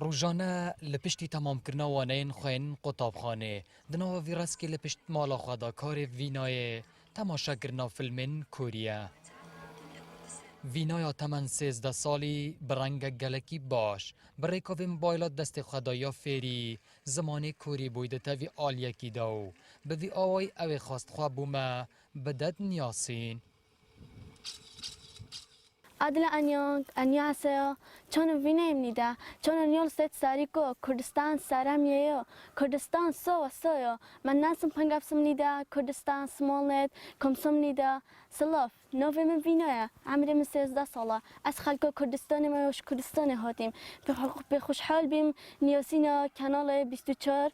روزانه لپشتی تمام کردن وانین خوین قطابخانه دنوا ویراس که لپشت مالا خدا کار وینای تماشا کردن فیلم کوریا. وینای تمن 13 سالی برنگ گلکی باش برای که موبایلات دست خدایا فری زمان کوری بوده تاوی آلیه کی داو به وی آوای او خواست خواه بومه بدد نیاسین. عدل انیاسه چون وینیم نیده چون نیول ست ساریکو کردستان سرامیه کردستان سو من ناسم پنگافسم نیده کردستان سمولنت کمسم نیده سلاف نویم وینایه عمری من 13 ساله از خلق کردستان ماش کردستان هاتیم به خوشحال بیم نیاسینا کانال 24.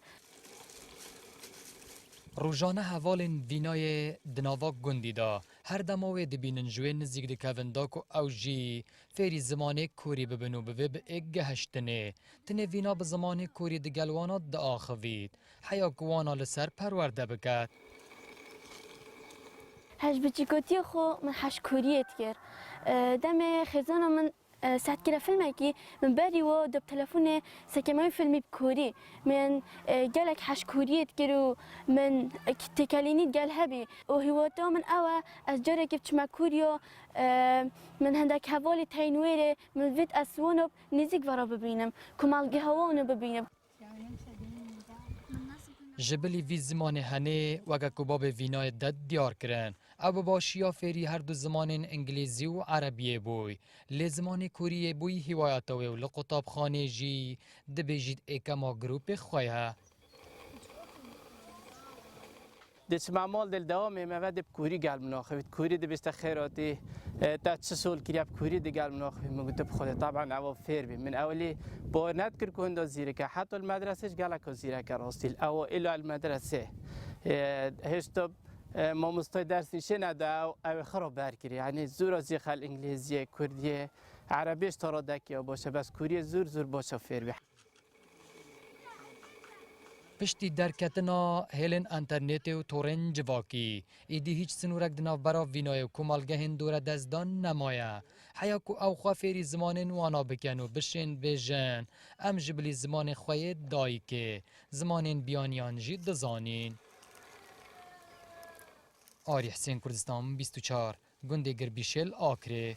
روزانه حوالین وینای دناوا گندی دا هر دماوی دبینن جوی نزدیک دکاوندا کو او جی فری زمان کوری ببنو به اگ هشتنه تنه وینا به زمان کوری دگلوانات دا آخوید حیا گوانا لسر پرورده بکد. هش بچیکوتی خو من هش کوریت کرد دم خزانه من ساعت كده فيلم كي من بالي و دب تلفوني سكماي فيلمي بكوري من قالك حش كوريت كيرو من تكاليني قال هبي وهو تو من أوا أسجارة كيف مع كوريو من هندك هوالي تاينويري من فيت أسوانو نزيك ورا ببينم كمال جهوانو ببينم. جبلی وی زمان هنه وگه کباب وینای داد دیار کرن او باشیا فری هر دو زمان انگلیزی و عربیه بوی لی زمان کوریه بوی هوایتاوی و لقطاب خانه جی دبیجید ایکما گروپ خواه دش معمول دل دوام مواد بکوری قلب ناخوید کوری دبست خیراتی تا چه سال کریاب کوری دی قلب ناخوید مگوت بخوده طبعا اول فیر بی من اولی با نذكر كوندا زیرکه حتی المدرسه قالك زیرکه راستیل او الى المدرسه هشتب ما مستوى درسي شنده او خراب برکری یعنی زور از خل انگلیزی کردی عربیش ترادکی باشه بس کوری زور باشه فیر بی. پشتی درکتنا هلن انترنت و تورنج واکی ایدی هیچ سنورک دناف برا وینای و کمالگه هندور دزدان نمایه حیا کو او خواه فیری زمان وانا بکنو بشین بیجن ام جبلی زمان خواه دایی که زمان بیانیان جی دزانین. آری حسین کردستان 24 گنده گربیشل آکره